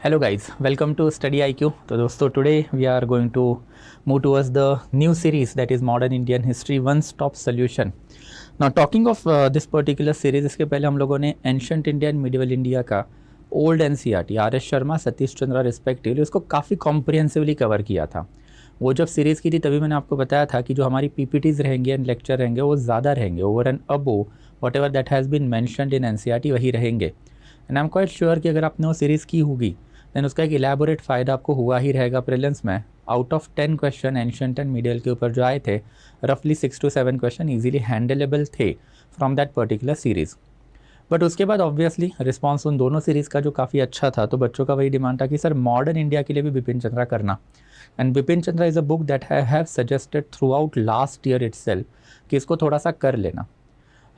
Hello guys, welcome to Study IQ. तो दोस्तों today we are going to move towards the new series that is Modern Indian History One Stop Solution. Now talking of this particular series, इसके पहले हम लोगों ने Ancient India and Medieval India का old NCERT RS Sharma Satish Chandra respectively उसको काफ़ी comprehensively cover किया था। वो जब सीरीज़ की थी तभी मैंने आपको बताया था कि जो हमारी PPTs रहेंगे एंड लेक्चर रहेंगे वो ज़्यादा रहेंगे, over and above whatever that has been mentioned in NCERT वही रहेंगे। And I am quite sure कि अगर आपने वो सीरीज़ की होगी देन उसका एक इलेबोरेट फ़ायदा आपको हुआ ही रहेगा प्रीलिम्स में। Out of 10 question ancient and medial के ऊपर जो आए थे, रफली 6 to 7 क्वेश्चन ईजिली हैंडलेबल थे from that particular series. But उसके बाद ऑब्वियसली रिस्पॉन्स उन दोनों सीरीज़ का जो काफ़ी अच्छा था, तो बच्चों का वही डिमांड था कि सर मॉडर्न इंडिया के लिए भी बिपिन चंद्रा करना। And Bipin Chandra is a book that I have suggested through out last year itself कि इसको थोड़ा सा कर लेना।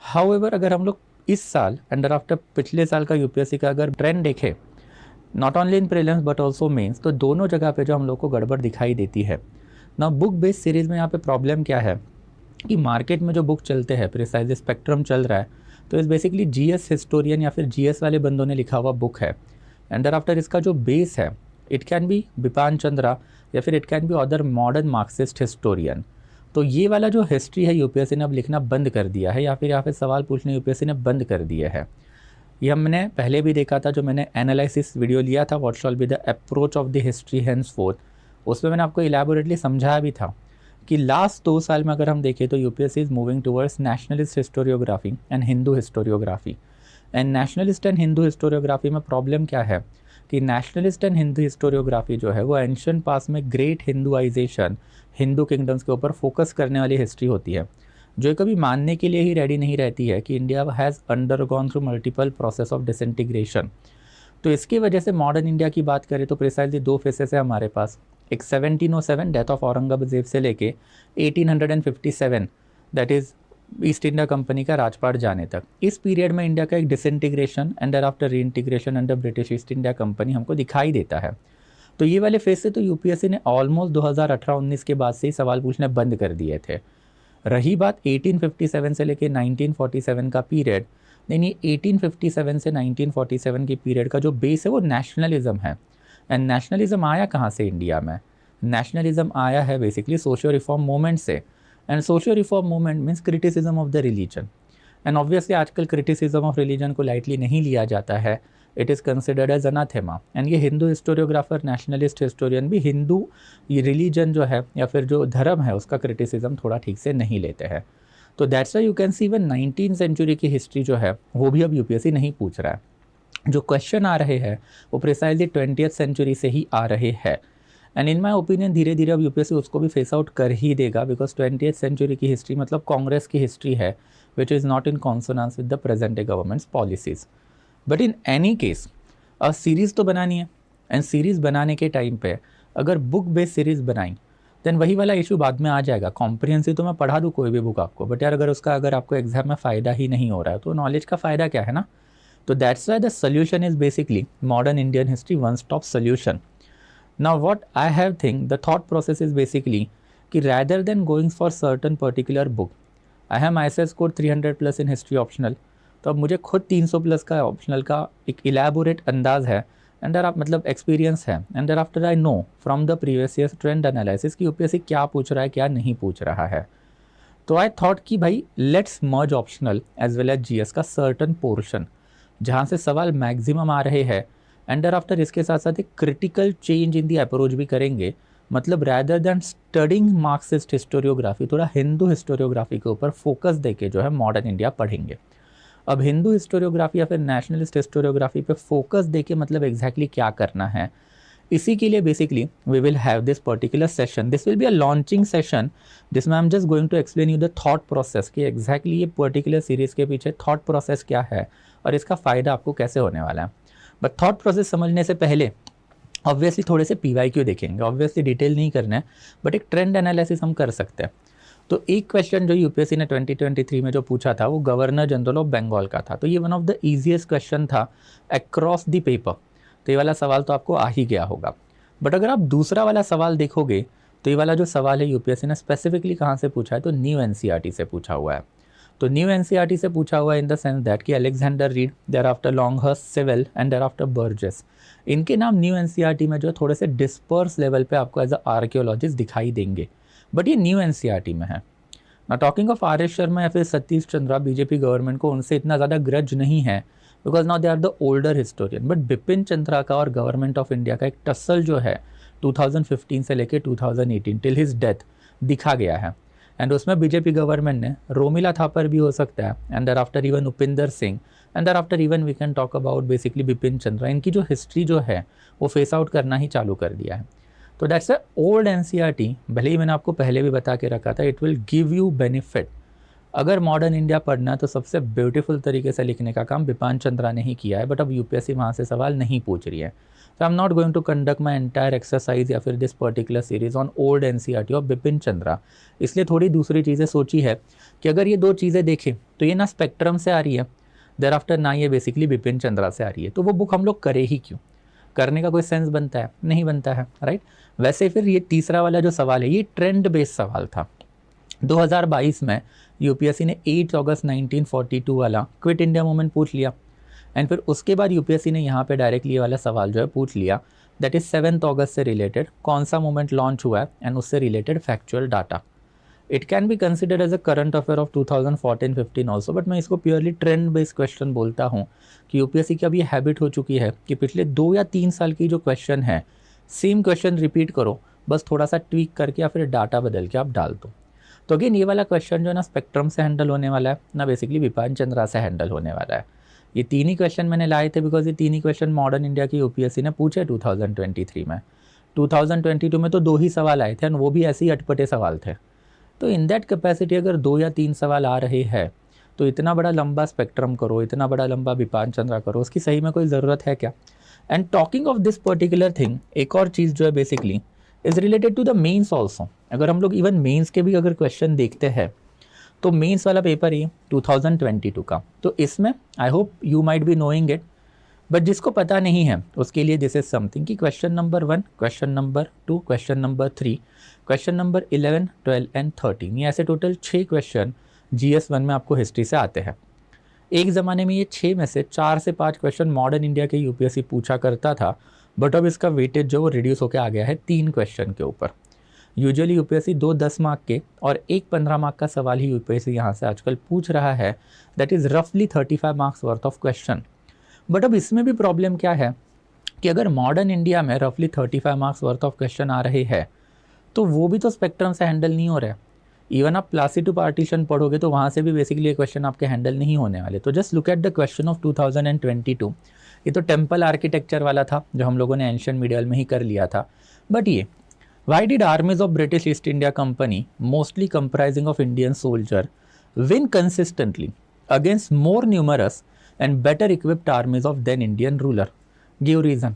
हाउएवर अगर हम लोग इस साल एंड आफ्टर पिछले साल का यूपीएससी का अगर ट्रेंड देखें, not only in prelims but also mains, तो दोनों जगह पे जो हम लोग को गड़बड़ दिखाई देती है ना। बुक बेस्ड सीरीज़ में यहाँ पे प्रॉब्लम क्या है कि मार्केट में जो बुक चलते हैं, प्रिसाइज स्पेक्ट्रम चल रहा है, तो इस बेसिकली जीएस हिस्टोरियन या फिर जीएस वाले बंदों ने लिखा हुआ बुक है। एंड आफ्टर इसका जो बेस है इट कैन बी बिपान चंद्रा या फिर it can B other modern Marxist historian. तो ये वाला जो हिस्ट्री है यूपीएससी ने अब लिखना बंद कर दिया है, या फिर यहाँ पे सवाल पूछने यूपीएससी ने बंद कर दिया है। ये हमने पहले भी देखा था, जो मैंने एनालिसिस वीडियो लिया था what shall be the approach of the history henceforth, उसमें मैंने आपको इलेबोरेटली समझाया भी था कि लास्ट 2 साल में अगर हम देखें तो UPSC is moving towards nationalist historiography and Hindu historiography. And nationalist and Hindu historiography में प्रॉब्लम क्या है कि नेशनलिस्ट एंड हिंदू हिस्टोरियोग्राफी जो है वो एंशिएंट पास में ग्रेट हिंदुआइजेशन, हिंदू किंगडम्स के ऊपर फोकस करने वाली हिस्ट्री होती है, जो कभी मानने के लिए ही रेडी नहीं रहती है कि India has undergone through multiple process of disintegration. तो इसकी वजह से मॉडर्न इंडिया की बात करें तो प्रिसाइजली 2 फेसेस है हमारे पास। एक 1707 डेथ ऑफ औरंगजेब से लेके 1857 that is east India company का राजपाट जाने तक, इस पीरियड में इंडिया का एक डिसइंटीग्रेशन एंड आफ्टर री integration under British east India company हमको दिखाई देता है। तो ये वाले फेस से तो यूपीएससी ने ऑलमोस्ट 2018-19 के बाद से ही सवाल पूछने बंद कर दिए थे। रही बात 1857 से लेके 1947 का पीरियड, यानी 1857 से 1947 के पीरियड का जो बेस है वो नेशनलिज्म है। एंड नेशनलिज्म आया कहाँ से इंडिया में? नेशनलिज्म आया है बेसिकली सोशियो रिफॉर्म मूवमेंट से। And socio reform movement means criticism of the religion. And obviously आजकल क्रिटिसिज्म ऑफ रिलीजन को लाइटली नहीं लिया जाता है, it is considered as anathema. And ये हिंदू हिस्टोरियोग्राफर, नेशनलिस्ट हिस्टोरियन भी हिंदू ये रिलीजन जो है या फिर जो धर्म है उसका क्रिटिसिज्म थोड़ा ठीक से नहीं लेते हैं। तो that's why you can see even 19th century की हिस्ट्री जो है वो भी अब यूपीएससी नहीं पूछ रहा है। जो क्वेश्चन आ रहे हैं वो प्रिसाइजली 20th सेंचुरी से ही आ रहे हैं। एंड इन माई ओपिनियन धीरे धीरे अब यूपीएससी उसको भी फेस आउट कर ही देगा, बिकॉज 20th सेंचुरी की हिस्ट्री मतलब कांग्रेस की हिस्ट्री है which is not in consonance with the present day governments policies. But in any case अब सीरीज़ तो बनानी है, एंड सीरीज़ बनाने के टाइम पे अगर बुक बेस्ड सीरीज़ बनाई देन वही वाला इशू बाद में आ जाएगा। कॉम्प्रिहेंसिव तो मैं पढ़ा दूँ कोई भी बुक आपको, बट यार अगर आपको एग्जाम में फ़ायदा ही नहीं हो रहा है तो नॉलेज का फ़ायदा क्या है ना। तो that's why the solution is basically modern Indian history one stop solution. Now what I have think the thought process is basically कि rather than going for certain particular book, I have myself score 300+ in history optional, तो अब मुझे खुद 300+ का optional का एक elaborate अंदाज़ है एंड आप मतलब एक्सपीरियंस है। And thereafter I know from the previous year trend analysis कि यूपीएससी क्या पूछ रहा है क्या नहीं पूछ रहा है। तो आई थॉट कि भाई let's merge optional as well as GS का सर्टन पोर्शन जहाँ से सवाल मैक्सिमम आ रहे हैं, एंड देयर आफ्टर इसके साथ साथ एक critical change in the approach भी करेंगे। मतलब rather than studying Marxist historiography थोड़ा हिंदू हिस्टोरियोग्राफी के ऊपर फोकस देके जो है मॉडर्न इंडिया पढ़ेंगे। अब हिंदू हिस्टोरियोग्राफी या फिर नेशनलिस्ट हिस्टोरियोग्राफी पे फोकस देके मतलब एग्जैक्टली क्या करना है, इसी के लिए basically we will have this particular session. This will be a launching session जिसमें I am just going to explain you the thought process कि एग्जैक्टली ये पर्टिकुलर सीरीज़ के पीछे थॉट प्रोसेस क्या है और इसका फ़ायदा आपको कैसे होने वाला है। बट थॉट प्रोसेस समझने से पहले ऑब्वियसली थोड़े से PYQ देखेंगे, ऑब्वियसली डिटेल नहीं करना है बट एक ट्रेंड एनालिसिस हम कर सकते हैं। तो एक क्वेश्चन जो यूपीएससी ने 2023 में जो पूछा था वो गवर्नर जनरल ऑफ बंगाल का था, तो ये one of the easiest question था अक्रॉस द पेपर, तो ये वाला सवाल तो आपको आ ही गया होगा। बट अगर आप दूसरा वाला सवाल देखोगे तो ये वाला जो सवाल है यूपीएससी ने स्पेसिफिकली कहाँ से पूछा है, तो न्यू NCERT से पूछा हुआ है। तो न्यू एनसीईआरटी से पूछा हुआ इन द सेंस दैट कि Alexander Read, thereafter Longhurst, Sewell and thereafter Burgess, इनके नाम न्यू एनसीईआरटी में जो है थोड़े से डिस्पर्स लेवल पे आपको एज अ आर्कियोलॉजिस्ट दिखाई देंगे, बट ये न्यू एनसीईआरटी में है ना। Talking of R S Sharma या फिर सतीश चंद्रा, बीजेपी गवर्नमेंट को उनसे इतना ज़्यादा ग्रज नहीं है because now they are the older historian, but Bipin Chandra का और गवर्नमेंट ऑफ इंडिया का एक टसल जो है 2015 से लेकर 2018 टिल हिज डेथ दिखा गया है। एंड उसमें बीजेपी गवर्नमेंट ने रोमिला थापर भी हो सकता है, and thereafter even Upinder Singh, and thereafter even we can talk about basically Bipin Chandra, इनकी जो हिस्ट्री जो है वो फेस आउट करना ही चालू कर दिया है। तो दैट्स अ ओल्ड एनसीईआरटी, भले ही मैंने आपको पहले भी बता के रखा था, it will give you benefit. अगर मॉडर्न इंडिया पढ़ना है तो सबसे ब्यूटीफुल तरीके से लिखने का काम बिपिन चंद्रा ने ही किया है, बट अब यूपीएससी वहाँ से सवाल नहीं पूछ रही है। So I'm not going to conduct my entire exercise या फिर this particular series on old NCERT of Bipin Chandra, इसलिए थोड़ी दूसरी चीज़ें सोची है कि अगर ये दो चीज़ें देखें तो ये ना स्पेक्ट्रम से आ रही है, देर आफ्टर ना ये बेसिकली बिपिन चंद्रा से आ रही है, तो वो बुक हम लोग करे ही क्यों, करने का कोई सेंस बनता है, नहीं बनता है, राइट। वैसे फिर ये तीसरा वाला जो सवाल है ये ट्रेंड बेस्ड सवाल था। 2022 में यूपीएससी ने 8 अगस्त 1942 वाला क्विट इंडिया मूवमेंट पूछ लिया, एंड फिर उसके बाद यूपीएससी ने यहाँ पे डायरेक्टली वाला सवाल जो है पूछ लिया, दैट इज 7 अगस्त से रिलेटेड कौन सा मूवमेंट लॉन्च हुआ है एंड उससे related factual data. It can be considered as a current affair of 2014-15 also, but मैं इसको प्योरली ट्रेंड बेस्ड क्वेश्चन बोलता हूँ कि यूपीएससी की अब ये हैबिट हो चुकी है कि पिछले 2 या 3 साल की जो क्वेश्चन है सेम क्वेश्चन रिपीट करो, बस थोड़ा सा ट्वीक करके या फिर डाटा बदल के आप डाल दो। तो अगेन ये वाला क्वेश्चन जो है ना स्पेक्ट्रम से हैंडल होने वाला है ना बेसिकली बिपिन चंद्रा से हैंडल होने वाला है। ये 3 ही क्वेश्चन मैंने लाए थे बिकॉज ये 3 ही क्वेश्चन मॉडर्न इंडिया की यूपीएससी ने पूछे 2023 में। 2022 में तो 2 ही सवाल आए थे और वो भी ऐसे ही अटपटे सवाल थे। तो इन दैट कैपेसिटी अगर 2 या 3 सवाल आ रहे हैं तो इतना बड़ा लंबा स्पेक्ट्रम करो, इतना बड़ा लंबा बिपिन चंद्रा करो, उसकी सही में कोई ज़रूरत है क्या। And talking of this particular thing, एक और चीज़ जो है basically is related to the mains also. अगर हम लोग इवन मेन्स के भी अगर क्वेश्चन देखते हैं तो मेंस वाला पेपर ही 2022 का, तो इसमें आई hope you might be knowing it, but जिसको पता नहीं है उसके लिए दिस इज समथिंग कि question number 1, question number 2, question number 3, question number 11, 12 and 13, ये ऐसे टोटल 6 क्वेश्चन GS1 में आपको हिस्ट्री से आते हैं। एक ज़माने में ये 6 में से 4 से 5 क्वेश्चन मॉडर्न इंडिया के यूपीएससी पूछा करता था, बट अब इसका वेटेज जो वो रिड्यूस होकर आ गया है 3 क्वेश्चन के ऊपर। यूजुअली यूपीएससी 2 10 मार्क के और 1 15 मार्क का सवाल ही यूपीएससी यहाँ से आजकल पूछ रहा है, दैट इज़ रफली 35 marks worth of question. But अब इसमें भी प्रॉब्लम क्या है कि अगर मॉडर्न इंडिया में रफली 35 मार्क्स वर्थ ऑफ क्वेश्चन आ रहे हैं तो वो भी तो स्पेक्ट्रम से हैंडल नहीं हो रहा है। इवन आप प्लासीटू पार्टीशन पढ़ोगे तो वहाँ से भी बेसिकली ये क्वेश्चन आपके हैंडल नहीं होने वाले। तो just look at the question of 2022, ये तो टेम्पल आर्किटेक्चर वाला था जो हम लोगों ने एंशिएंट मीडियल में ही कर लिया था। बट ये why did armies of British East India Company, mostly comprising of Indian soldiers, win consistently against more numerous and better equipped armies of then Indian ruler? Give reason.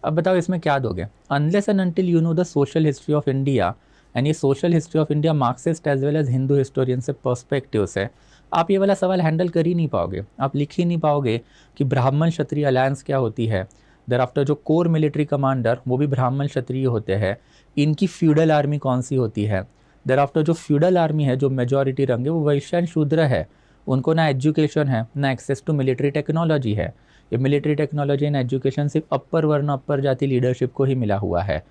अब बताओ इसमें क्या दोगे? Unless and until you know the social history of India, and ये social history of India Marxist as well as Hindu historian से perspective से आप ये वाला सवाल हैंडल कर ही नहीं पाओगे। आप लिख ही नहीं पाओगे कि ब्राह्मण क्षत्रिय अलायंस क्या होती है, देर आफ्टर जो कोर मिलिट्री कमांडर वो भी ब्राह्मण क्षत्रिय होते हैं, इनकी फ्यूडल आर्मी कौन सी होती है, देर आफ्टर जो फ्यूडल आर्मी है जो मेजॉरिटी रंग है वो वैश्य एंड शूद्र है, उनको ना एजुकेशन है ना एक्सेस टू मिलिट्री टेक्नोलॉजी है। ये मिलिट्री टेक्नोलॉजी एंड एजुकेशन सिर्फ अपर वर्ण अपर जाति लीडरशिप को ही मिला हुआ है।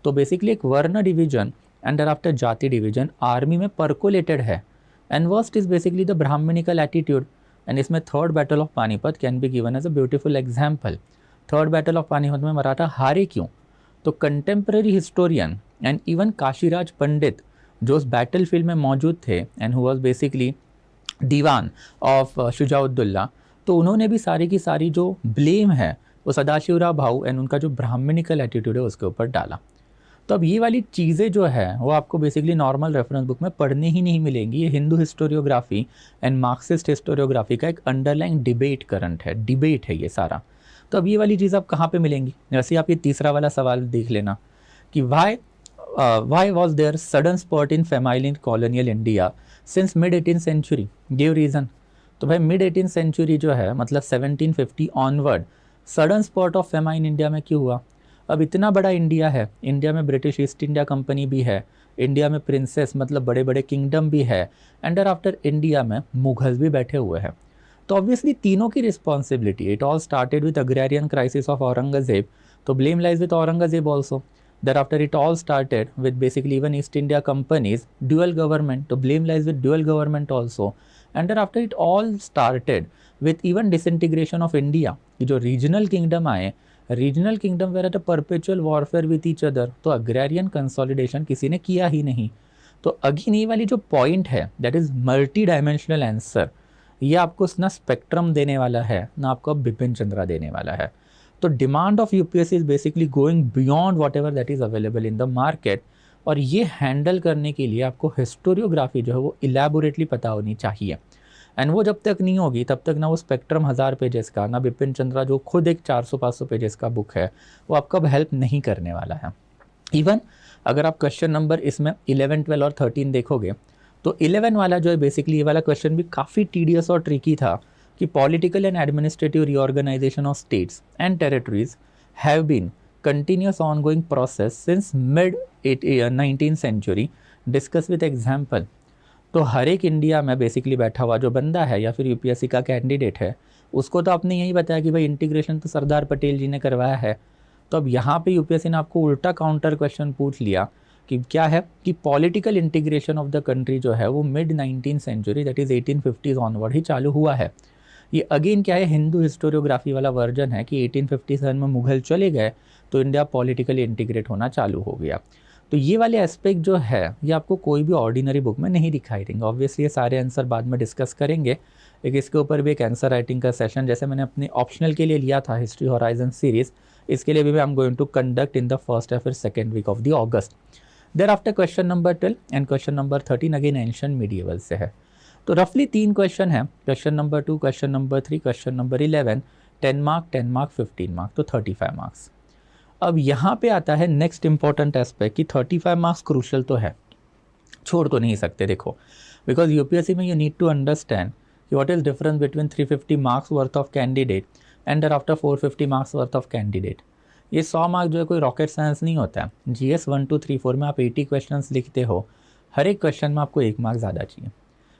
तो बेसिकली एक varna division and thereafter jati division army में परकोलेटेड है। And worst is basically the Brahmanical attitude, and इसमें third battle of Panipat can be given as a beautiful example. Third battle of Panipat में मराठा हारे क्यों? तो contemporary historian and even Kashiraj Pandit जो उस battle field में मौजूद थे and who was basically diwan of Shujauddaula, तो उन्होंने भी सारी की सारी जो ब्लेम है वो सदाशिवराव भाऊ एंड उनका जो ब्राह्मणिकल एटीट्यूड है उसके ऊपर डाला। तो अब ये वाली चीज़ें जो है वो आपको बेसिकली नॉर्मल रेफरेंस बुक में पढ़ने ही नहीं मिलेंगी। ये Hindu historiography and Marxist historiography का एक अंडरलाइन डिबेट करंट है, डिबेट है ये सारा। तो अब ये वाली चीज़ आप कहाँ पे मिलेंगी? जैसे आप ये तीसरा वाला सवाल देख लेना कि why was there sudden spot in famine in colonial India since mid 18th century, give reason. तो भाई मिड 18th सेंचुरी जो है मतलब 1750 onward sudden spot of famine India में क्यों हुआ? अब इतना बड़ा इंडिया है, इंडिया में ब्रिटिश ईस्ट इंडिया कंपनी भी है, इंडिया में प्रिंसेस मतलब बड़े बड़े किंगडम भी है, एंड आफ्टर इंडिया में मुगल्स भी बैठे हुए हैं। तो ऑब्वियसली तीनों की responsibility, it all started with agrarian crisis of Aurangzeb, तो blame lies with Aurangzeb also. Thereafter it all started with basically even East India companies, dual government, तो blame lies with dual government also. And thereafter it all started with even disintegration of India, कि जो regional kingdom आए, regional kingdom were at a perpetual warfare with each other, तो agrarian consolidation किसी ने किया ही नहीं। तो अगेन ये वाली जो point है, that is multi dimensional answer, ये आपको ना स्पेक्ट्रम देने वाला है, ना आपको बिपिन चंद्रा देने वाला है। तो demand of UPSC is basically going beyond what ever that is available in the market, और ये हैंडल करने के लिए आपको हिस्टोरियोग्राफी जो है वो इलेबोरेटली पता होनी चाहिए। एंड वो जब तक नहीं होगी तब तक ना वो स्पेक्ट्रम 1000 पेजेस का, ना बिपिन चंद्रा जो खुद एक 400-500 पेजेस का बुक है, वो आपको अब हेल्प नहीं करने वाला है। इवन अगर आप क्वेश्चन नंबर इसमें 11, 12 और 13 देखोगे तो 11 वाला जो है बेसिकली ये वाला क्वेश्चन भी काफ़ी टीडियस और ट्रिकी था कि political and administrative reorganisation of states and territories have been continuous ongoing process since mid 19th century, discuss with example. तो हर एक इंडिया में बेसिकली बैठा हुआ जो बंदा है या फिर यूपीएससी का कैंडिडेट है, उसको तो आपने यही बताया कि भाई इंटीग्रेशन तो सरदार पटेल जी ने करवाया है। तो अब यहाँ पे यूपीएससी ने आपको उल्टा काउंटर क्वेश्चन पूछ लिया कि क्या है कि political integration of the country जो है वो mid 19th century that is 1850s onward ही चालू हुआ है। ये अगेन क्या है, हिंदू हिस्टोरियोग्राफी वाला वर्जन है कि 1857 में मुगल चले गए तो इंडिया पॉलिटिकली इंटीग्रेट होना चालू हो गया। तो ये वाले एस्पेक्ट जो है ये आपको कोई भी ऑर्डिनरी बुक में नहीं दिखाई देंगे। ऑब्वियसली ये सारे आंसर बाद में डिस्कस करेंगे, एक इसके ऊपर भी एक आंसर राइटिंग का सेशन जैसे मैंने अपने ऑप्शनल के लिए लिया था हिस्ट्री होराइजन सीरीज, इसके लिए भी I am going to conduct in the first या फिर second week of the August. Thereafter question number 12 and question number 13 again ancient medieval से है। तो रफली 3 क्वेश्चन है, question number 2, question number 3, question number 11, 10 mark, 10 mark, 15 mark, तो 35 marks. अब यहाँ पे आता है नेक्स्ट इंपॉर्टेंट एस्पेक्ट कि 35 मार्क्स क्रूशल तो है, छोड़ तो नहीं सकते। देखो बिकॉज यूपीएससी में यू नीड टू अंडरस्टैंड कि what is difference between 350 marks worth of candidate and after 450 marks worth of candidate. ये 100 मार्क जो है कोई रॉकेट साइंस नहीं होता है। GS 1, 2, 3, 4 में आप 80 क्वेश्चन लिखते हो, हर एक क्वेश्चन में आपको 1 मार्क ज़्यादा चाहिए।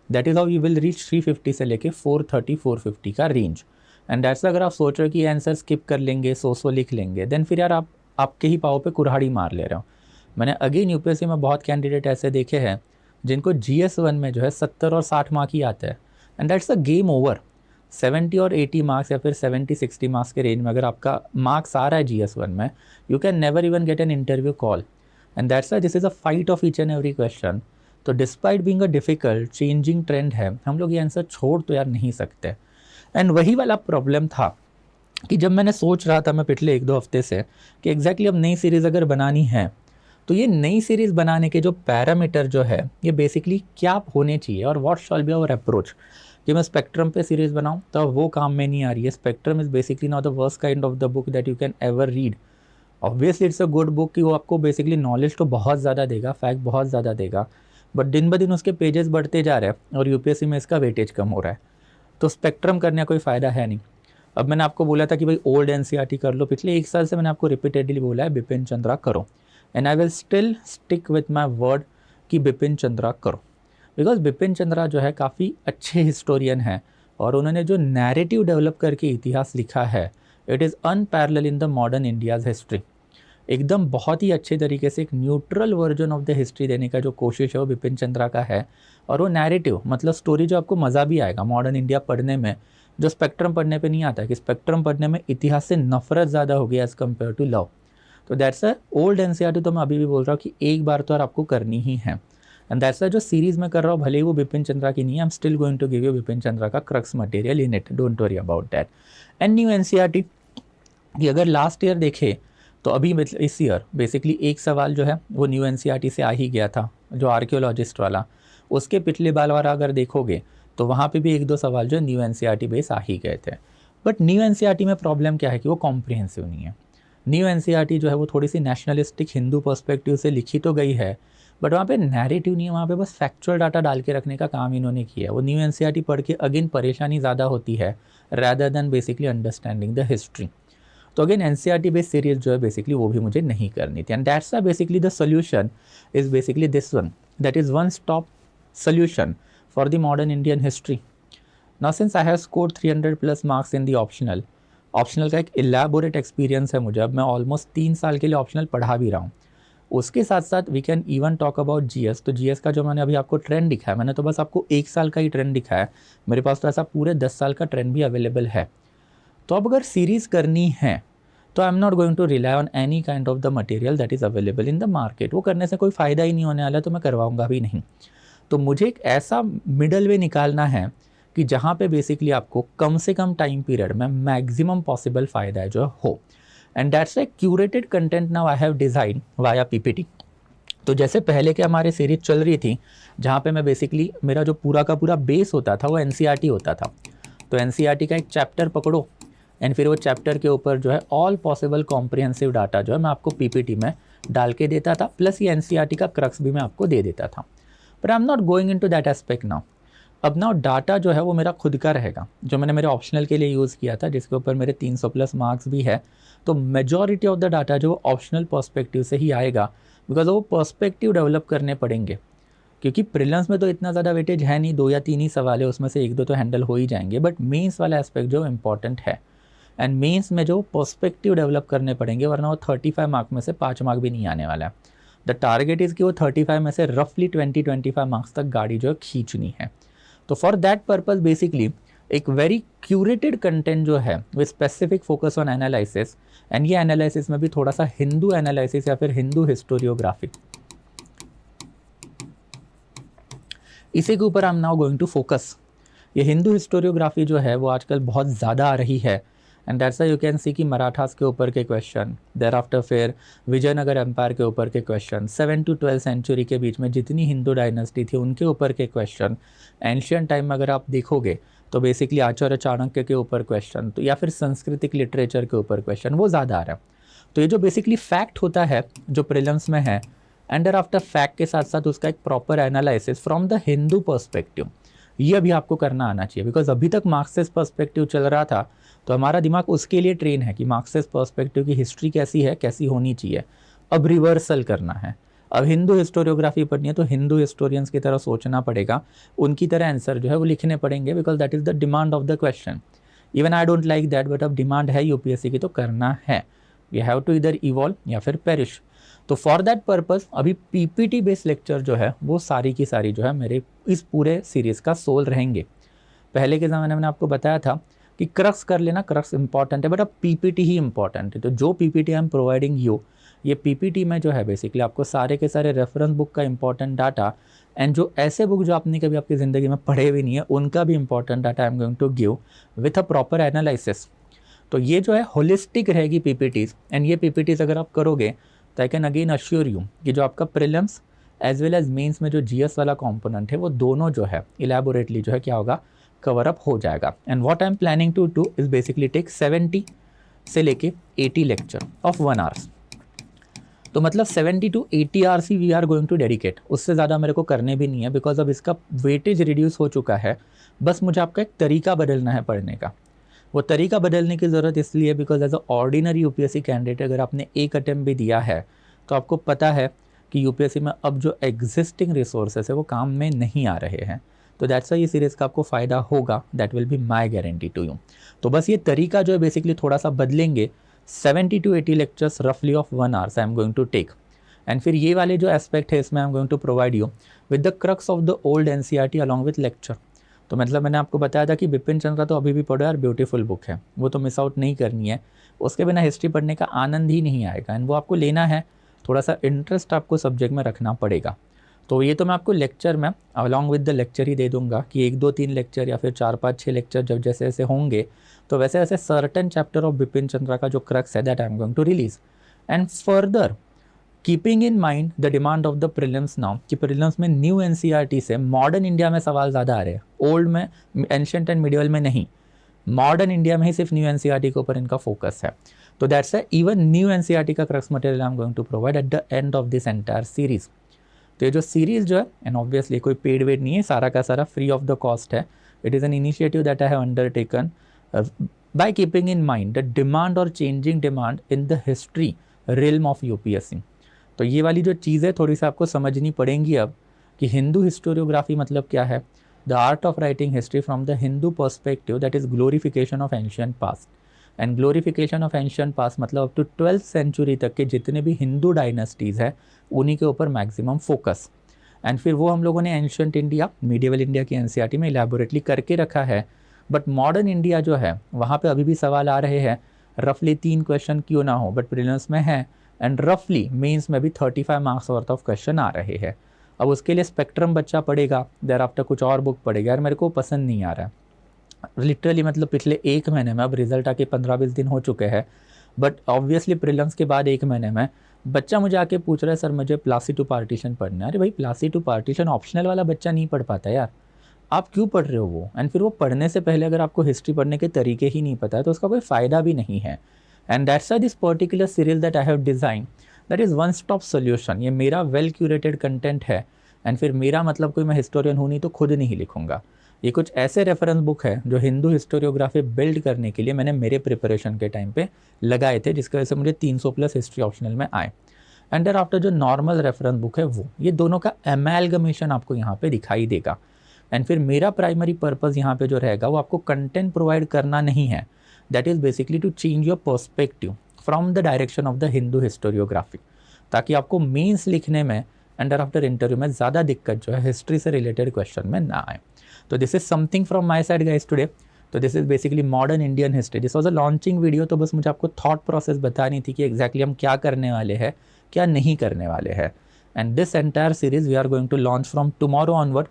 That is how you will reach 350 से लेके 430, 450 का रेंज। एंड दैट्स अगर आप सोच रहे हो कि आंसर स्किप कर लेंगे, 100 लिख लेंगे, देन फिर यार आप आपके ही पाँव पे कुल्हाड़ी मार ले रहे हो। मैंने अगेन यूपीएससी में बहुत कैंडिडेट ऐसे देखे हैं जिनको GS 1 में जो है 70 और 60 मार्क ही आते हैं, and that's a game over. 70 और 80 मार्क्स या फिर 70, 60 मार्क्स के रेंज में अगर आपका मार्क्स आ रहा है GS 1 में, you can never even get an interview call, and that's why this is a fight of each and every question. तो despite being a difficult changing trend है, हम लोग ये आंसर छोड़ तो यार नहीं सकते। एंड वही वाला प्रॉब्लम था कि जब मैंने सोच रहा था मैं पिछले 1-2 हफ्ते से कि एग्जैक्टली अब नई सीरीज़ अगर बनानी है तो ये नई सीरीज़ बनाने के जो पैरामीटर जो है ये बेसिकली क्या होने चाहिए और what shall be our approach. कि मैं स्पेक्ट्रम पे सीरीज़ बनाऊँ तो वो काम में नहीं आ रही है। Spectrum is basically not the worst kind of the book that you can ever read. Obviously it's a good book कि वो आपको बेसिकली नॉलेज तो बहुत ज़्यादा देगा, फैक्ट बहुत ज़्यादा देगा, बट दिन ब दिन उसके पेजेस बढ़ते जा रहे हैं और यूपीएससी में इसका वेटेज कम हो रहा है। तो स्पेक्ट्रम करने का कोई फ़ायदा है नहीं। अब मैंने आपको बोला था कि भाई ओल्ड एनसीईआरटी कर लो, पिछले 1 साल से मैंने आपको रिपीटेडली बोला है बिपिन चंद्रा करो, and I will still stick with my word कि बिपिन चंद्रा करो। बिकॉज बिपिन चंद्रा जो है काफ़ी अच्छे हिस्टोरियन हैं और उन्होंने जो नैरेटिव डेवलप करके इतिहास लिखा है it is unparalleled in the modern India's history. एकदम बहुत ही अच्छे तरीके से एक neutral version of the history देने का जो कोशिश है वो बिपिन चंद्रा का है। और वो नैरेटिव मतलब स्टोरी जो आपको मज़ा भी आएगा मॉडर्न इंडिया पढ़ने में, जो स्पेक्ट्रम पढ़ने पे नहीं आता है कि स्पेक्ट्रम पढ़ने में इतिहास से नफरत ज़्यादा हो गया एज़ कम्पेयर टू लव। तो दैट्स अ ओल्ड एनसीईआरटी तो मैं अभी भी बोल रहा हूँ कि एक बार तो यार आपको करनी ही है। एंड दैट्स जो सीरीज़ में कर रहा हूँ भले ही वो बिपिन चंद्रा की नहीं है, I am still going to give you Bipin Chandra का crux material in it, don't worry about that. And new NCERT कि अगर लास्ट ईयर देखे तो अभी मतलब इस ईयर बेसिकली एक सवाल जो है वो न्यू एनसीईआरटी से आ ही गया था, जो आर्कियोलॉजिस्ट वाला। उसके पिछले बाल वाला अगर देखोगे तो वहाँ पे भी 1-2 सवाल जो न्यू एनसीईआरटी बेस आ ही गए थे। बट न्यू एनसीईआरटी में प्रॉब्लम क्या है कि वो कॉम्प्रिहेंसिव नहीं है। न्यू एनसीईआरटी जो है वो थोड़ी सी नेशनलिस्टिक हिंदू पर्सपेक्टिव से लिखी तो गई है, बट वहाँ पे नैरेटिव नहीं है, वहाँ पे बस फैक्चुअल डाटा डाल के रखने का काम इन्होंने किया है। वो न्यू एनसीईआरटी पढ़ के अगेन परेशानी ज़्यादा होती है rather than basically understanding the history. तो अगेन एनसीईआरटी बेस्ड सीरीज जो है बेसिकली वो भी मुझे नहीं करनी थी, and that's basically the solution is basically this one, that is one stop solution for the modern Indian history. Now since I have scored 300 plus marks in the optional का एक elaborate experience है मुझे, अब मैं almost 3 साल के लिए optional पढ़ा भी रहा हूँ। उसके साथ साथ we can even talk about GS. तो जीएस का जो मैंने अभी आपको ट्रेंड दिखाया, मैंने तो बस आपको 1 साल का ही ट्रेंड दिखाया है, मेरे पास तो ऐसा पूरे 10 साल का ट्रेंड भी अवेलेबल है। तो अब अगर सीरीज़ करनी है तो I am not going to rely on any kind of the material that is available in the market. वो करने से कोई फ़ायदा ही नहीं होने वाला, तो मैं करवाऊँगा भी नहीं। तो मुझे एक ऐसा मिडल वे निकालना है कि जहाँ पे बेसिकली आपको कम से कम टाइम पीरियड में मैक्सिमम पॉसिबल फ़ायदा जो हो, and that's a curated content now I have design via PPT. तो जैसे पहले के हमारे सीरीज चल रही थी जहाँ पे मैं बेसिकली मेरा जो पूरा का पूरा बेस होता था वो एनसीईआरटी होता था। तो एनसीईआरटी का एक चैप्टर पकड़ो एंड फिर वो चैप्टर के ऊपर जो है ऑल पॉसिबल कॉम्प्रिहेंसिव डाटा जो है मैं आपको पीपीटी में डाल के देता था, प्लस ये एनसीईआरटी का क्रक्स भी मैं आपको दे देता था। But I am not going into that aspect now. अब नाउ डाटा जो है वो मेरा खुद का रहेगा, जो मैंने मेरे ऑप्शनल के लिए यूज़ किया था, जिसके ऊपर मेरे 300 प्लस मार्क्स भी है। तो मेजॉरिटी ऑफ द डाटा जो ऑप्शनल पर्सपेक्टिव से ही आएगा, बिकॉज वो पर्सपेक्टिव डेवलप करने पड़ेंगे, क्योंकि प्रीलिम्स में तो इतना ज़्यादा वेटेज है नहीं, 2 या 3 ही सवाल है, उसमें से 1-2 तो हैंडल हो ही जाएंगे। बट मेंस वाला एस्पेक्ट जो इम्पॉर्टेंट है, एंड मेंस में जो पर्सपेक्टिव डेवलप करने पड़ेंगे, वरना वो 35 मार्क में से 5 मार्क भी नहीं आने वाला है। द टारगेट इज़ कि वो 35 में से रफली 20-25 मार्क्स तक गाड़ी जो है खींचनी है। तो फॉर दैट पर्पज़ बेसिकली एक वेरी क्यूरेटेड कंटेंट जो है with specific focus on analysis, and ये एनालिसिस में भी थोड़ा सा हिंदू एनालिसिस या फिर हिंदू हिस्टोरियोग्राफी, इसी के ऊपर I am now going to focus. ये हिंदू हिस्टोरियोग्राफी जो है वो आजकल बहुत ज़्यादा आ रही है, एंड दैट्स यू कैन सी कि मराठास के ऊपर के क्वेश्चन, देयर आफ्टर फिर विजयनगर एम्पायर के ऊपर के क्वेश्चन, 7 to 12 सेंचुरी के बीच में जितनी हिंदू डायनेस्टी थी उनके ऊपर के क्वेश्चन, एंशियंट टाइम में अगर आप देखोगे तो बेसिकली आचार्य चाणक्य के ऊपर क्वेश्चन, तो या फिर सांस्कृतिक लिटरेचर के ऊपर क्वेश्चन, वो ज़्यादा आ रहा है। तो ये जो बेसिकली फैक्ट होता है जो प्रीलिम्स में है, एंडर आफ्टर फैक्ट के साथ साथ उसका एक proper analysis from the Hindu perspective, ये अभी आपको करना आना चाहिए। बिकॉज अभी तक मार्क्सिस्ट पर्सपेक्टिव चल रहा था, तो हमारा दिमाग उसके लिए ट्रेन है कि मार्क्सिस्ट पर्सपेक्टिव की हिस्ट्री कैसी है, कैसी होनी चाहिए। अब रिवर्सल करना है, अब हिंदू हिस्टोरियोग्राफी पढ़नी है तो हिंदू हिस्टोरियंस की तरह सोचना पड़ेगा, उनकी तरह आंसर जो है वो लिखने पड़ेंगे, because that is the demand of the question. Even I don't like that, but अब डिमांड है यूपीएससी की तो करना है। वी हैव टू इधर इवॉल्व या फिर पेरिश। तो फॉर दैट पर्पज़ अभी पीपीटी बेस्ड लेक्चर जो है वो सारी की सारी जो है मेरे इस पूरे सीरीज़ का सोल रहेंगे। पहले के ज़माने में मैंने आपको बताया था कि क्रक्स कर लेना, क्रक्स इंपॉर्टेंट है, बट अब पीपीटी ही इंपॉर्टेंट है। तो जो PPT I am providing you, ये पीपीटी में जो है बेसिकली आपको सारे के सारे रेफरेंस बुक का इंपॉर्टेंट डाटा, एंड जो ऐसे बुक जो आपने कभी आपकी ज़िंदगी में पढ़े भी नहीं है उनका भी important data I am going to give with a proper analysis. तो ये जो है होलिस्टिक रहेगी पीपीटीज़, एंड ये पीपीटीज़ अगर आप करोगे तो I can again assure you कि जो आपका prelims as well as mains में जो जीएस वाला कंपोनेंट है वो दोनों जो है इलेबोरेटली जो है क्या होगा, कवर अप हो जाएगा। And what I am planning to do is basically take 70 से लेके 80 लेक्चर ऑफ 1 आवर्स। तो मतलब 70 to 80 आवर्स ही we are going to dedicate, उससे ज़्यादा मेरे को करने भी नहीं है, बिकॉज अब इसका वेटेज रिड्यूस हो चुका है। बस मुझे आपका एक तरीका बदलना है पढ़ने का। वो तरीका बदलने की ज़रूरत इसलिए because as a ordinary UPSC candidate अगर आपने एक अटैम्प्ट भी दिया है तो आपको पता है कि यूपीएससी में अब जो एग्जिस्टिंग रिसोर्सेस है वो काम में नहीं आ रहे हैं। तो दैट्स वाई ये सीरीज़ का आपको फ़ायदा होगा, that will be my guarantee to you. तो बस ये तरीका जो है बेसिकली थोड़ा सा बदलेंगे। 70 to 80 लेक्चर्स रफली of 1 hours I am going to take, and फिर ये वाले जो एस्पेक्ट है इसमें I am going to provide you with the crux of the old NCERT along with lecture. तो मतलब मैंने आपको बताया था कि बिपिन चंद्रा तो अभी भी पढ़ो यार, ब्यूटीफुल बुक है, वो तो मिस आउट नहीं करनी है, उसके बिना हिस्ट्री पढ़ने का आनंद ही नहीं आएगा, एंड वो आपको लेना है, थोड़ा सा इंटरेस्ट आपको सब्जेक्ट में रखना पड़ेगा। तो ये तो मैं आपको लेक्चर में अलॉन्ग विद द लेक्चर ही दे दूंगा कि 1, 2, 3 लेक्चर या फिर 4, 5, 6 लेक्चर जब जैसे जैसे होंगे तो वैसे वैसे certain chapter of Bipin Chandra का जो क्रक्स है that I am going to release. And further keeping in mind the demand of the prelims now, कि प्रीलिम्स में न्यू एनसीईआरटी से मॉडर्न इंडिया में सवाल ज़्यादा आ रहे हैं, ओल्ड में, एंशिएंट एंड मिडिवल में नहीं, मॉडर्न इंडिया में ही सिर्फ न्यू एनसीईआरटी के ऊपर इनका फोकस है। तो दैट्स इवन न्यू एनसीईआरटी का crux material I am going to provide at the end of this entire series. तो ये जो सीरीज़ जो है, एंड ऑब्वियसली कोई पेड वेड नहीं है, सारा का सारा फ्री ऑफ द कॉस्ट है। It is an initiative that I have undertaken by keeping in mind the demand और changing demand in the history realm of UPSC. तो ये वाली जो चीज़ें थोड़ी सी आपको समझनी पड़ेंगी अब, कि हिंदू हिस्टोरियोग्राफी मतलब क्या है। The art of writing history from the Hindu perspective, that is glorification of ancient past. And glorification of ancient past मतलब अप टू 12th सेंचुरी तक के जितने भी हिंदू डायनेस्टीज़ है उन्हीं के ऊपर मैक्सिमम फोकस। एंड फिर वो हम लोगों ने एंशियंट इंडिया, मीडिएवल इंडिया की एनसीईआरटी में इलेबोरेटली करके रखा है। बट मॉडर्न इंडिया जो है वहाँ पे अभी भी सवाल आ रहे हैं, रफली 3 क्वेश्चन क्यों ना हो, बट प्रीलिम्स में है, एंड रफली मेंस में भी 35 मार्क्स वर्थ ऑफ क्वेश्चन आ रहे हैं। अब उसके लिए स्पेक्ट्रम बच्चा पढ़ेगा, देर आफ्टर कुछ और बुक पढ़ेगा, यार मेरे को पसंद नहीं आ रहा है लिटरली, मतलब पिछले 1 महीने में, अब रिजल्ट आके 15-20 दिन हो चुके हैं, बट ऑब्वियसली प्रीलिम्स के बाद 1 महीने में बच्चा मुझे आके पूछ रहा है सर मुझे प्लासी टू पार्टीशन पढ़ना है। अरे भाई प्लासी टू पार्टीशन ऑप्शनल वाला बच्चा नहीं पढ़ पाता यार, आप क्यों पढ़ रहे हो वो। एंड फिर वो पढ़ने से पहले अगर आपको हिस्ट्री पढ़ने के तरीके ही नहीं पता है तो उसका कोई फ़ायदा भी नहीं है। And that's why this particular series that I have design, that is one stop solution. ये मेरा वेल क्यूरेटेड कंटेंट है, एंड फिर मेरा मतलब कोई मैं हिस्टोरियन हूँ नहीं तो खुद नहीं लिखूंगा। ये कुछ ऐसे रेफरेंस बुक है जो हिंदू हिस्टोरियोग्राफी बिल्ड करने के लिए मैंने मेरे प्रिपरेशन के टाइम पे लगाए थे, जिसकी वजह से मुझे 300+ हिस्ट्री ऑप्शनल में आए। एंड देयर आफ्टर जो नॉर्मल रेफरेंस बुक है वो, ये दोनों का एमैलगमेशन आपको यहाँ पे दिखाई देगा। एंड फिर मेरा प्राइमरी पर्पज़ यहाँ पे जो रहेगा वो आपको कंटेंट प्रोवाइड करना नहीं है, that is basically to change your perspective from the direction of the Hindu historiography, ताकि आपको मेंस लिखने में अंडर आफ्टर इंटरव्यू में ज़्यादा दिक्कत जो है हिस्ट्री से रिलेटेड क्वेश्चन में ना आए। तो this is something from my side guys today. तो this is basically modern Indian history, this was a launching video. तो बस मुझे आपको थॉट प्रोसेस बतानी थी कि एग्जैक्टली हम क्या करने वाले हैं, क्या नहीं करने वाले हैं। And this entire series we are going to launch from tomorrow onward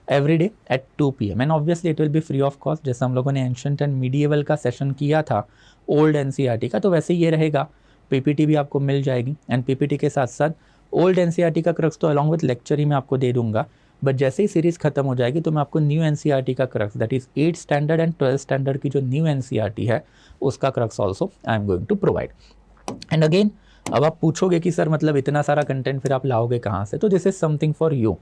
every day at 2 PM, and obviously it will be free of cost. जैसे हम लोगों ने एंशिएंट एंड मीडिएवल का सेशन किया था ओल्ड एनसीईआरटी का, तो वैसे ये रहेगा। पीपीटी भी आपको मिल जाएगी, एंड पीपीटी के साथ साथ ओल्ड एनसीईआरटी का क्रक्स तो अलॉन्ग विथ लेक्चर ही मैं आपको दे दूंगा। बट जैसे ही सीरीज़ खत्म हो जाएगी तो मैं आपको न्यू एनसीईआरटी का crux, that is 8th standard and 12th standard की जो न्यू एनसीईआरटी है उसका crux also I am going to provide. And again अब आप पूछोगे कि सर मतलब इतना सारा कंटेंट फिर आप लाओगे कहाँ से, तो this is something for you.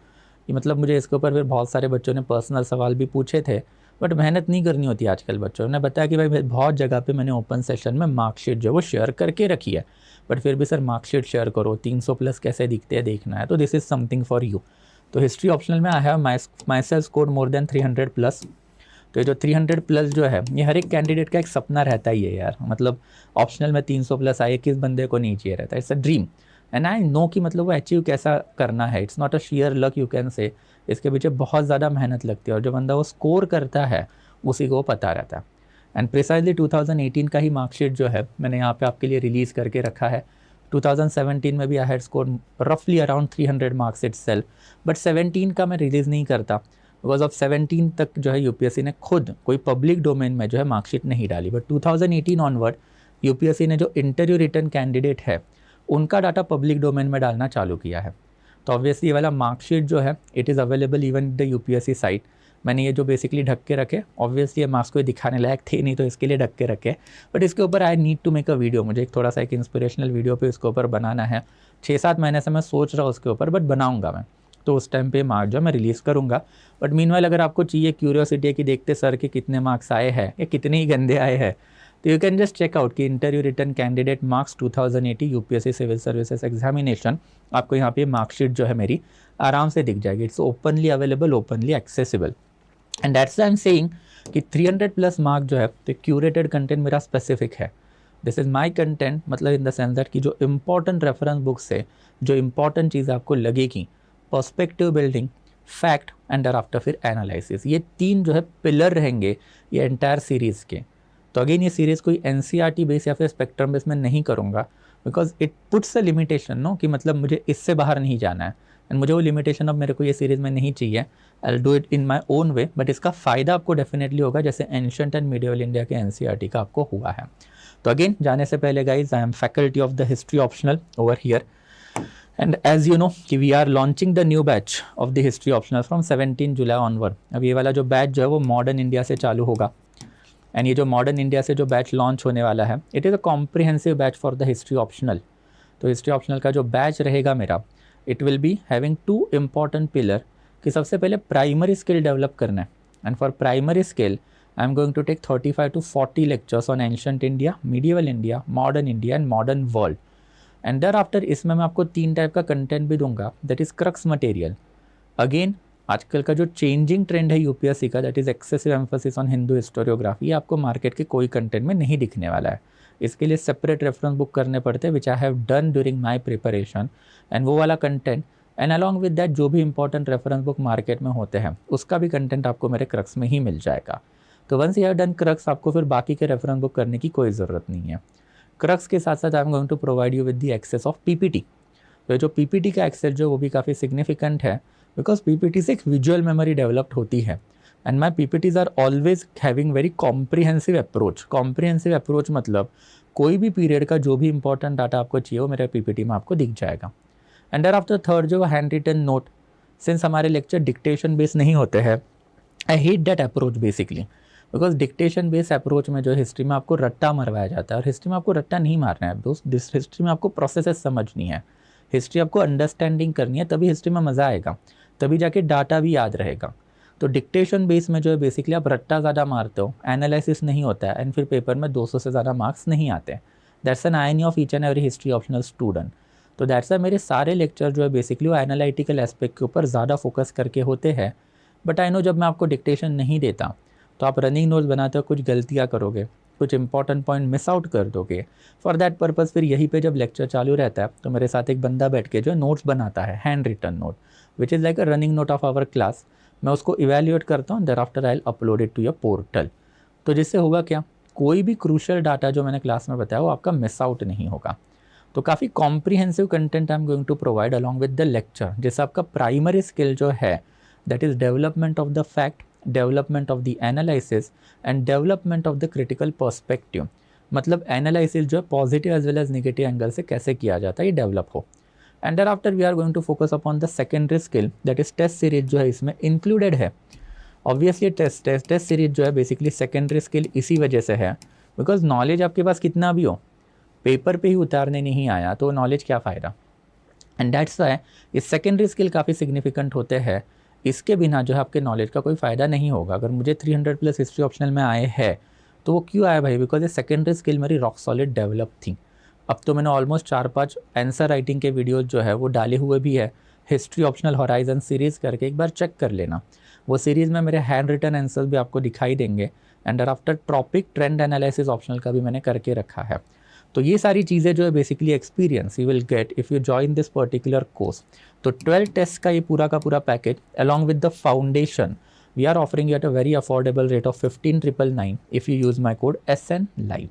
कि मतलब मुझे इसके ऊपर फिर बहुत सारे बच्चों ने पर्सनल सवाल भी पूछे थे, बट मेहनत नहीं करनी होती आजकल बच्चों ने बताया कि भाई बहुत जगह पे मैंने ओपन सेशन में मार्कशीट जो वो शेयर करके रखी है, बट फिर भी सर मार्कशीट शेयर करो 300+ कैसे दिखते हैं देखना है, तो this is something for you. तो हिस्ट्री ऑप्शनल में आई have my self scored more than 300+। तो ये जो 300+ जो है ये हर एक कैंडिडेट का एक सपना रहता ही है यार, मतलब ऑप्शनल में 300+ आए किस बंदे को नहीं चाहिए रहता, it's a dream. And I know कि मतलब वो अचीव कैसा करना है, it's not a share luck you can say, इसके पीछे बहुत ज़्यादा मेहनत लगती है, और जो बंदा वो स्कोर करता है उसी को पता रहता है। एंड प्रिसाइजली 2018 का ही मार्कशीट जो है मैंने यहाँ पे आपके लिए रिलीज़ करके रखा है। 2017 में भी आई हैड स्कोर रफली around 300 marks it self, but 17 का मैं रिलीज़ नहीं करता बिकॉज ऑफ 17 तक जो है यूपीएससी ने खुद कोई पब्लिक डोमेन में जो है मार्कशीट नहीं डाली। बट 2018 ऑनवर्ड यूपीएससी ने जो इंटरव्यू रिटर्न कैंडिडेट है उनका डाटा पब्लिक डोमेन में डालना चालू किया है। तो ऑब्वियसली ये वाला मार्कशीट जो है it is available even the UPSC site. मैंने ये जो बेसिकली ढक के रखे, ऑब्वियसली ये मार्क्स को दिखाने लायक थे नहीं तो इसके लिए ढक के रखे, बट इसके ऊपर I need to make a video, मुझे एक थोड़ा सा एक इंस्पिरेशनल वीडियो पे इसके ऊपर बनाना है। 6-7 महीने से मैं सोच रहा हूँ उसके ऊपर, बट बनाऊंगा मैं, तो उस टाइम पे मार्क्स जो मैं रिलीज़ करूँगा। बट मीनवाइल अगर आपको चाहिए क्यूरियोसिटी कि देखते सर के कितने मार्क्स आए हैं या कितने ही गंदे आए हैं, तो you can just check out कि interview return candidate marks 2080 UPSC civil services examination, आपको यहाँ पे मार्कशीट जो है मेरी आराम से दिख जाएगी। It's openly available, openly accessible, and that's I am saying कि 300+ मार्क जो है तो क्यूरेटेड कंटेंट मेरा स्पेसिफिक है। दिस इज़ माई कंटेंट, मतलब इन द सेंस दैट कि जो इंपॉर्टेंट रेफरेंस बुक से जो इंपॉर्टेंट चीज़ आपको लगेगी, perspective building, fact and after फिर एनालिसिस, ये 3 जो है पिलर रहेंगे ये एंटायर सीरीज़ के। तो अगेन ये सीरीज़ कोई एनसीईआरटी बेस या फिर स्पेक्ट्रम बेस में नहीं करूँगा, because it puts a limitation no कि मतलब मुझे इससे बाहर नहीं जाना है, एंड मुझे वो लिमिटेशन अब मेरे को ये सीरीज़ में नहीं चाहिए। I will do it in my own way, but इसका फ़ायदा आपको डेफिनेटली होगा जैसे एंशिएंट एंड मीडिएवल इंडिया के एनसीईआरटी का आपको हुआ है। तो अगेन जाने से पहले guys, I am faculty of the history optional over here, and as you know कि we are launching the new batch of the history optional from 17 July onward. अब ये वाला जो बैच जो है वो मॉडर्न इंडिया से चालू होगा, एंड ये जो मॉडर्न इंडिया से जो बैच लॉन्च होने वाला है it is a comprehensive batch for the history optional. तो हिस्ट्री ऑप्शनल का जो बैच रहेगा मेरा, it will be having 2 important pillar कि सबसे पहले प्राइमरी स्किल डेवलप करना है, and for primary skill I am going to take 35 to 40 lectures on ancient India, medieval India, modern India and modern world. And thereafter इसमें मैं आपको 3 type का content भी दूंगा, that is crux material. Again आजकल का जो changing trend है यूपीएससी का, that is excessive emphasis on Hindu historiography, ये आपको मार्केट के कोई कंटेंट में नहीं दिखने वाला है. इसके लिए सेपरेट रेफरेंस बुक करने पड़ते हैं, which I have done during my preparation. And वो वाला content and along with that जो भी इंपॉर्टेंट रेफरेंस बुक मार्केट में होते हैं उसका भी कंटेंट आपको मेरे क्रक्स में ही मिल जाएगा. तो once you have done crux, आपको फिर बाकी के रेफरेंस बुक करने की कोई ज़रूरत नहीं है. क्रक्स के साथ साथ I am going to provide you with the access of PPT. तो जो पीपीटी का एक्सेस जो वो भी काफ़ी सिग्निफिकेंट है, बिकॉज पीपीटी से एक विजुअल मेमोरी डेवलप्ड होती है. And my PPTs are always having very comprehensive approach. Comprehensive approach मतलब कोई भी पीरियड का जो भी इंपॉर्टेंट डाटा आपको चाहिए वो मेरे पीपीटी में आपको दिख जाएगा. एंड देयर आफ्टर थर्ड जो हैंड रिटन नोट, सिंस हमारे लेक्चर डिक्टेशन बेस्ड नहीं होते हैं, I hate that approach basically, because dictation based approach में जो हिस्ट्री में आपको रट्टा मरवाया जाता है, और हिस्ट्री में आपको रट्टा नहीं मारना है दोस्त. हिस्ट्री में आपको प्रोसेसेस समझनी है, हिस्ट्री आपको अंडरस्टैंडिंग करनी है, तभी हिस्ट्री में मज़ा आएगा, तभी जाके डाटा भी याद रहेगा. तो डिक्टेशन बेस में जो है बेसिकली आप रट्टा ज़्यादा मारते हो, एनालिसिस नहीं होता है, एंड फिर पेपर में 200 से ज़्यादा मार्क्स नहीं आते. That's an irony of each and every history optional student. तो दैट्स मेरे सारे लेक्चर जो है बेसिकली वो एनालिटिकल एस्पेक्ट के ऊपर ज़्यादा फोकस करके होते हैं. बट आई नो जब मैं आपको डिक्टेशन नहीं देता तो आप रनिंग नोट्स बनाते हो, कुछ गलतियाँ करोगे, कुछ इंपॉर्टेंट पॉइंट मिस आउट कर दोगे. फॉर दैट पर्पज़ फिर यहीं पे जब लेक्चर चालू रहता है तो मेरे साथ एक बंदा बैठ के जो नोट्स बनाता है, hand written note, which is like a running note of our class. मैं उसको इवेल्यूएट करता हूँ, thereafter I will upload it to your portal. तो जिससे होगा क्या, कोई भी क्रूशल डाटा जो मैंने क्लास में बताया वो आपका मिस आउट नहीं होगा. तो काफ़ी comprehensive content I am going to provide along with the lecture, जिससे आपका प्राइमरी स्किल जो है that is development of the fact, development of the analysis and development of the critical perspective. मतलब analysis जो है positive as well as negative angle से कैसे किया जाता है ये डेवलप हो. And thereafter we are going to focus upon the secondary skill, that is test series जो है इसमें इंक्लूडेड है. ऑब्वियसली टेस्ट सीरीज जो है बेसिकली सेकेंडरी स्किल इसी वजह से है, बिकॉज नॉलेज आपके पास कितना भी हो, पेपर पे ही उतारने नहीं आया तो नॉलेज क्या फ़ायदा. एंड दैट्स वाई ये सेकेंडरी स्किल काफ़ी सिग्निफिकेंट होते हैं. इसके बिना जो है आपके नॉलेज का कोई फ़ायदा नहीं होगा. अगर मुझे 300+ हिस्ट्री ऑप्शनल में आए हैं तो वो क्यों आया भाई, बिकॉज ये सेकेंडरी स्किल मेरी रॉक सॉलिड डेवलप थी. अब तो मैंने ऑलमोस्ट 4-5 आंसर राइटिंग के वीडियोज़ जो है वो डाले हुए भी है, हिस्ट्री ऑप्शनल हॉराइजन सीरीज़ करके एक बार चेक कर लेना. वो सीरीज़ में मेरे हैंड रिटन आंसर्स भी आपको दिखाई देंगे. And after topic trend analysis optional का भी मैंने करके रखा है. तो ये सारी चीज़ें जो है basically experience you will get if you join this particular course. तो 12 टेस्ट का ये पूरा का पूरा package along with the foundation we are offering you at a very affordable rate of 15,999 if you use my code SN Live.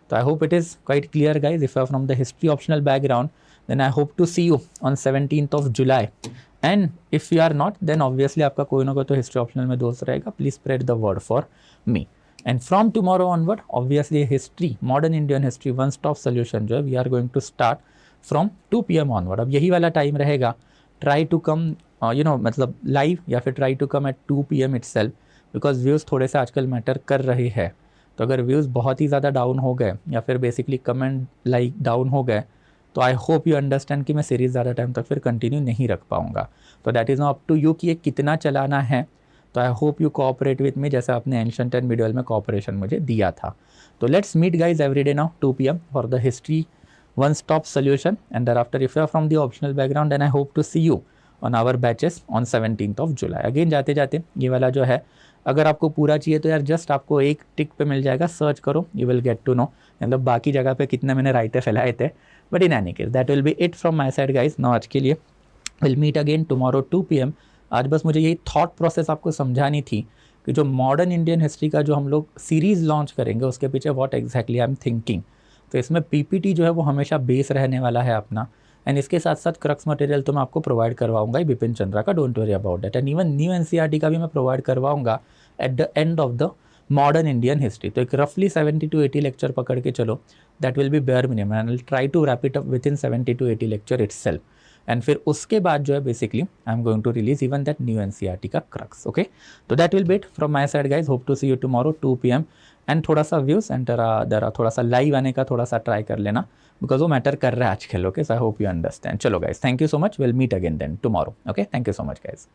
So I hope it is quite clear guys. If you are from the history optional background, then I hope to see you on 17th of July. And if you are not, then obviously आपका कोई ना कोई तो history optional में दोस्त रहेगा. Please spread the word for me. And from tomorrow onward, obviously history, modern Indian history, one stop solution जो है we are going to start from 2 PM onward. अब यही वाला टाइम रहेगा. Try to come मतलब live या फिर try to come at 2 PM itself, because views थोड़े से आजकल मैटर कर रहे हैं. तो अगर व्यूज़ बहुत ही ज़्यादा डाउन हो गए या फिर बेसिकली कमेंट लाइक डाउन हो गए तो आई होप यू अंडरस्टैंड कि मैं सीरीज़ ज़्यादा टाइम तक फिर कंटिन्यू नहीं रख पाऊँगा. तो that is now up to you कि ये कितना चलाना है. तो I hope you cooperate with me जैसे आपने एंशिएंट एंड मिडिवल में कोऑपरेशन मुझे दिया था. तो let's meet guys every day now 2 PM for the history one stop solution. And thereafter if you are from the optional background and I hope to see you on our batches on 17th of July. Again जाते जाते ये वाला जो है अगर आपको पूरा चाहिए तो यार जस्ट आपको एक टिक पे मिल जाएगा, सर्च करो, you will get to know. मतलब बाकी जगह पे कितने मैंने राइटे फैलाए थे. But in any case that will be it from my side guys. Now आज के लिए will meet again tomorrow 2 PM. आज बस मुझे यही थॉट प्रोसेस आपको समझानी थी कि जो मॉडर्न इंडियन हिस्ट्री का जो हम लोग सीरीज़ लॉन्च करेंगे उसके पीछे what exactly I am thinking. तो इसमें PPT जो है वो हमेशा बेस रहने वाला है अपना. एंड इसके साथ साथ क्रक्स मटेरियल तो मैं आपको प्रोवाइड करवाऊंगा ही बिपिन चंद्रा का, don't worry about that. And even new NCERT का भी मैं प्रोवाइड करवाऊंगा eight the end of the modern Indian history. तो एक रफली 70 to 80 लेक्चर पकड़ के चलो, that will be bare minimum. And I will try to wrap it up within 70 to 80 lecture itself. And फिर उसके बाद जो है basically I am going to release even that new NCERT का crux. Okay, तो that will be it from my side guys. Hope to see you tomorrow 2 PM. And थोड़ा सा views and दरा थोड़ा सा लाइव आने का थोड़ा सा ट्राई कर लेना, बिकॉज वो मैटर कर रहा है आजकल. Okay, so I hope you understand. चलो guys, thank you so much. Will meet again then tomorrow. Okay, thank you so much guys.